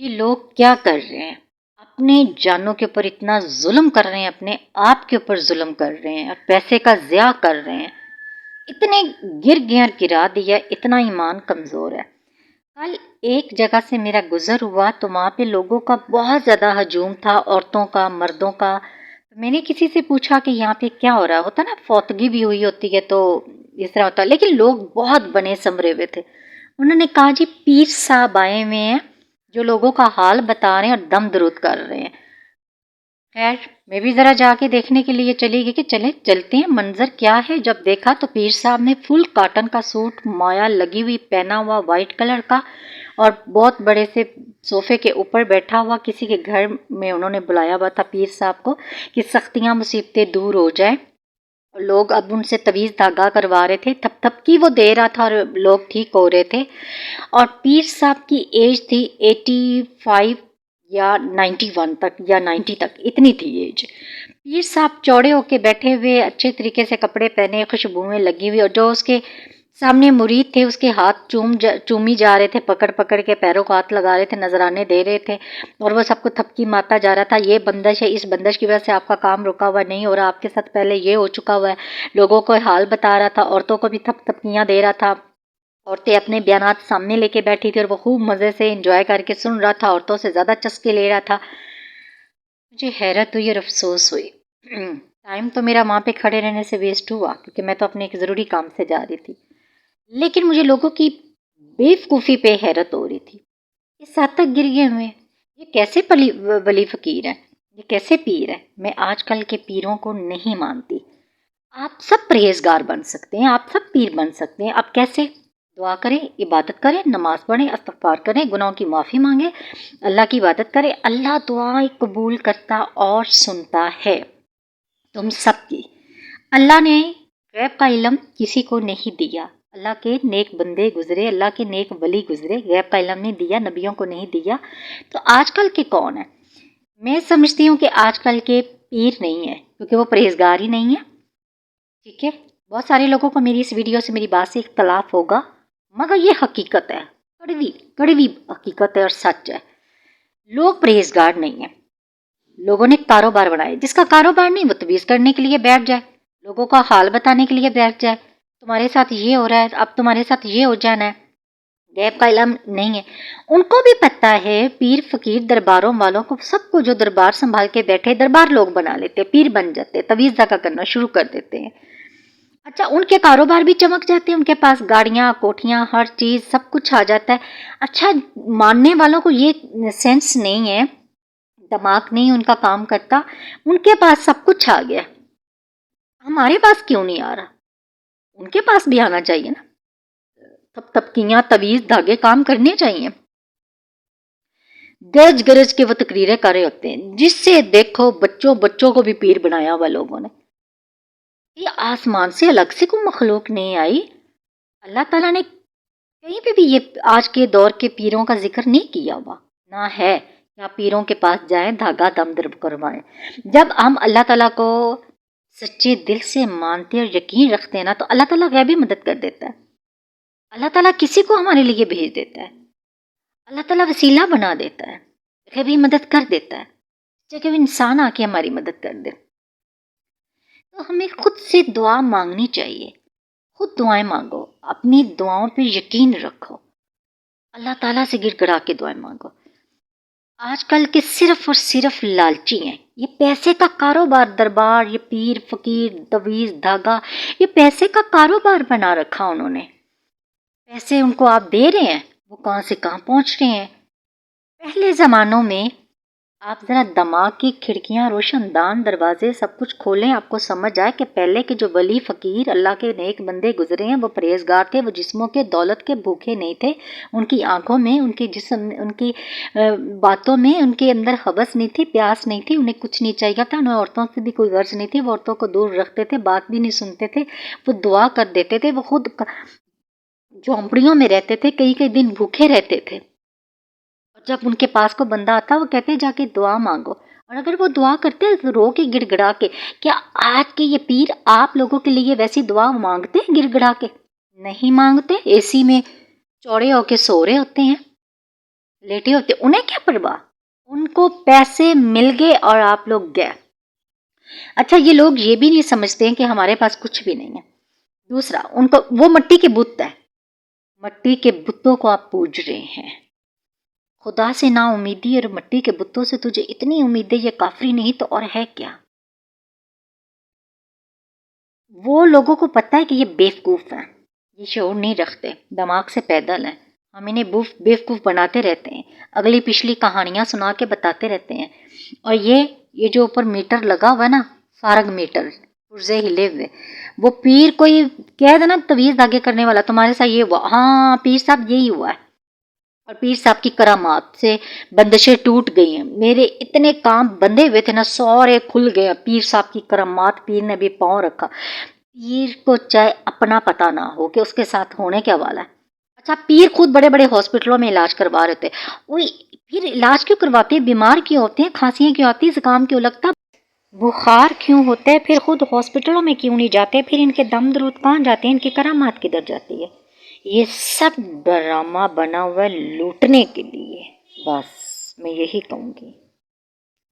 یہ لوگ کیا کر رہے ہیں؟ اپنے جانوں کے اوپر اتنا ظلم کر رہے ہیں، اپنے آپ کے اوپر ظلم کر رہے ہیں اور پیسے کا ضیاع کر رہے ہیں۔ اتنے گرا دیا، اتنا ایمان کمزور ہے۔ کل ایک جگہ سے میرا گزر ہوا تو وہاں پہ لوگوں کا بہت زیادہ ہجوم تھا، عورتوں کا، مردوں کا۔ میں نے کسی سے پوچھا کہ یہاں پہ کیا ہو رہا ہے؟ ہوتا نا فوتگی بھی ہوئی ہوتی ہے تو اس طرح ہوتا ہے، لیکن لوگ بہت بنے سمرے ہوئے تھے۔ انہوں نے کہا جی پیر صاحب آئے ہوئے ہیں جو لوگوں کا حال بتا رہے ہیں اور دم درود کر رہے ہیں۔ خیر میں بھی ذرا جا کے دیکھنے کے لیے چلی گئی کہ چلتے ہیں منظر کیا ہے۔ جب دیکھا تو پیر صاحب نے فل کاٹن کا سوٹ مایا لگی ہوئی پہنا ہوا وائٹ کلر کا، اور بہت بڑے سے صوفے کے اوپر بیٹھا ہوا، کسی کے گھر میں انہوں نے بلایا ہوا تھا پیر صاحب کو کہ سختیاں مصیبتیں دور ہو جائیں۔ لوگ اب ان سے تویز دھاگا کروا رہے تھے، تھپ تھپ کی وہ دے رہا تھا اور لوگ ٹھیک ہو رہے تھے۔ اور پیر صاحب کی ایج تھی 85 یا 91 تک یا 90 تک، اتنی تھی ایج۔ پیر صاحب چوڑے ہو کے بیٹھے ہوئے، اچھے طریقے سے کپڑے پہنے، خوشبوئیں لگی ہوئی، اور جو اس کے سامنے مرید تھے اس کے ہاتھ چومی جا رہے تھے، پکڑ پکڑ کے پیروں کو ہاتھ لگا رہے تھے، نذرانے دے رہے تھے، اور وہ سب کو تھپکی مارتا جا رہا تھا۔ یہ بندش ہے، اس بندش کی وجہ سے آپ کا کام رکا ہوا نہیں ہو رہا، آپ کے ساتھ پہلے یہ ہو چکا ہوا ہے۔ لوگوں کو حال بتا رہا تھا، عورتوں کو بھی تھپکیاں دے رہا تھا۔ عورتیں اپنے بیانات سامنے لے کے بیٹھی تھی اور وہ خوب مزے سے انجوائے کر کے سن رہا تھا، عورتوں سے زیادہ چسکے لے رہا تھا۔ مجھے حیرت ہوئی اور افسوس ہوئی۔ ٹائم تو میرا وہاں پہ کھڑے رہنے سے ویسٹ ہوا کیونکہ میں تو اپنے ایک ضروری کام سے جا رہی تھی، لیکن مجھے لوگوں کی بیوقوفی پہ حیرت ہو رہی تھی۔ اس حد تک گر گئے ہوئے، یہ کیسے ولی فقیر ہے، یہ کیسے پیر ہے؟ میں آج کل کے پیروں کو نہیں مانتی۔ آپ سب پرہیزگار بن سکتے ہیں، آپ سب پیر بن سکتے ہیں، آپ کیسے؟ دعا کریں، عبادت کریں، نماز پڑھیں، استغفار کریں، گناہوں کی معافی مانگیں، اللہ کی عبادت کریں۔ اللہ دعائیں قبول کرتا اور سنتا ہے تم سب کی۔ اللہ نے غیب کا علم کسی کو نہیں دیا، اللہ کے نیک بندے گزرے، اللہ کے نیک ولی گزرے، غیب کا علم نہیں دیا، نبیوں کو نہیں دیا۔ تو آج کل کے کون ہیں؟ میں سمجھتی ہوں کہ آج کل کے پیر نہیں ہیں کیونکہ وہ پرہیزگار ہی نہیں ہیں۔ ٹھیک ہے، بہت سارے لوگوں کو میری اس ویڈیو سے، میری بات سے اختلاف ہوگا، مگر یہ حقیقت ہے، کڑوی حقیقت ہے اور سچ ہے۔ لوگ پرہیزگار نہیں ہیں، لوگوں نے کاروبار بنائے، جس کا کاروبار نہیں وہ تویز کرنے کے لیے بیٹھ جائے، لوگوں کا حال بتانے کے لیے بیٹھ جائے، تمہارے ساتھ یہ ہو رہا ہے، اب تمہارے ساتھ یہ ہو جانا ہے۔ غیب کا علم نہیں ہے، ان کو بھی پتہ ہے۔ پیر فقیر درباروں والوں کو، سب کو جو دربار سنبھال کے بیٹھے، دربار لوگ بنا لیتے، پیر بن جاتے، تویز دھاگا کرنا شروع کر دیتے ہیں۔ اچھا ان کے کاروبار بھی چمک جاتے ہیں، ان کے پاس گاڑیاں، کوٹھیاں، ہر چیز، سب کچھ آ جاتا ہے۔ اچھا ماننے والوں کو یہ سینس نہیں ہے، دماغ نہیں ان کا کام کرتا، ان کے پاس سب کچھ آ گیا، ہمارے پاس کیوں نہیں آ رہا؟ ان کے پاس بھی آنا چاہیے نا، تھپکیاں، تویز، دھاگے کام کرنے چاہیے۔ گرج گرج کے وہ تقریریں کر رہے ہوتے ہیں، جس سے دیکھو بچوں کو بھی پیر بنایا ہوا لوگوں نے۔ یہ آسمان سے الگ سے کوئی مخلوق نہیں آئی، اللہ تعالیٰ نے کہیں پہ بھی یہ آج کے دور کے پیروں کا ذکر نہیں کیا ہوا، نہ ہے کہ آپ پیروں کے پاس جائیں، دھاگا دم درب کروائیں۔ جب ہم اللہ تعالیٰ کو سچے دل سے مانتے اور یقین رکھتے ہیں نا تو اللہ تعالیٰ غیبی مدد کر دیتا ہے، اللہ تعالیٰ کسی کو ہمارے لیے بھیج دیتا ہے، اللہ تعالیٰ وسیلہ بنا دیتا ہے، غیبی مدد کر دیتا ہے، چاہے کہ وہ انسان آ کے ہماری مدد کر دے۔ تو ہمیں خود سے دعا مانگنی چاہیے، خود دعائیں مانگو، اپنی دعاؤں پہ یقین رکھو، اللہ تعالیٰ سے گر گڑا کے دعائیں مانگو۔ آج کل کے صرف اور صرف لالچی ہیں، یہ پیسے کا کاروبار، دربار، یہ پیر فقیر، تویز دھاگا، یہ پیسے کا کاروبار بنا رکھا انہوں نے۔ پیسے ان کو آپ دے رہے ہیں، وہ کہاں سے کہاں پہنچ رہے ہیں۔ پہلے زمانوں میں آپ ذرا دماغ کی کھڑکیاں، روشن دان، دروازے سب کچھ کھولیں، آپ کو سمجھ آئے کہ پہلے کے جو ولی فقیر اللہ کے نیک بندے گزرے ہیں وہ پرہیزگار تھے، وہ جسموں کے دولت کے بھوکے نہیں تھے، ان کی آنکھوں میں، ان کی جسم، ان کی باتوں میں، ان کے اندر حوث نہیں تھی، پیاس نہیں تھی، انہیں کچھ نہیں چاہیے تھا، انہیں عورتوں سے بھی کوئی غرض نہیں تھی، وہ عورتوں کو دور رکھتے تھے، بات بھی نہیں سنتے تھے، وہ دعا کر دیتے تھے، وہ خود جھونپڑیوں میں رہتے تھے، کئی دن بھوکے رہتے تھے۔ جب ان کے پاس کو بندہ آتا وہ کہتے جا کے دعا مانگو، اور اگر وہ دعا کرتے رو کے گڑ گڑا کے، کیا آج کے یہ پیر آپ لوگوں کے لیے ویسی دعا مانگتے ہیں گڑ گڑا کے؟ نہیں مانگتے، اے سی میں چوڑے ہو کے سو رہے ہوتے ہیں۔ لیٹے ہوتے، انہیں کیا پرواہ، ان کو پیسے مل گئے اور آپ لوگ گئے۔ اچھا یہ لوگ یہ بھی نہیں سمجھتے ہیں کہ ہمارے پاس کچھ بھی نہیں ہے۔ دوسرا، ان کو وہ مٹی کے بت ہے، مٹی کے بتوں کو آپ پوج رہے ہیں، خدا سے نا امیدی اور مٹی کے بتوں سے تجھے اتنی امید ہے، یہ کافری نہیں تو اور ہے کیا؟ وہ لوگوں کو پتہ ہے کہ یہ بیوقوف ہیں، یہ شعور نہیں رکھتے، دماغ سے پیدل ہیں، ہم انہیں بیوقوف بناتے رہتے ہیں، اگلی پچھلی کہانیاں سنا کے بتاتے رہتے ہیں۔ اور یہ جو اوپر میٹر لگا ہوا ہے نا، فارغ میٹر، پرزے ہلے ہوئے، وہ پیر کوئی کہہ دے نا تویز آگے کرنے والا، تمہارے ساتھ یہ ہوا، ہاں پیر صاحب یہی ہوا ہے، اور پیر صاحب کی کرامات سے بندشیں ٹوٹ گئی ہیں۔ میرے اتنے کام بندے ہوئے تھے نا، سارے کھل گئے، پیر صاحب کی کرامات، پیر نے بھی پاؤں رکھا۔ پیر کو چاہے اپنا پتہ نہ ہو کہ اس کے ساتھ ہونے کیا والا ہے۔ اچھا پیر خود بڑے بڑے ہاسپٹلوں میں علاج کروا رہے تھے، وہی پھر علاج کیوں کرواتے ہیں؟ بیمار کیوں ہوتے ہیں؟ کھانسیاں کیوں آتی ہیں؟ زکام کیوں لگتا، بخار کیوں ہوتا ہے؟ پھر خود ہاسپٹلوں میں کیوں نہیں جاتے؟ پھر ان کے دم درود کہاں جاتے ہیں؟ ان کی کرامات کدھر جاتی ہے؟ یہ سب ڈرامہ بنا ہوا ہے لوٹنے کے لیے، بس میں یہی کہوں گی۔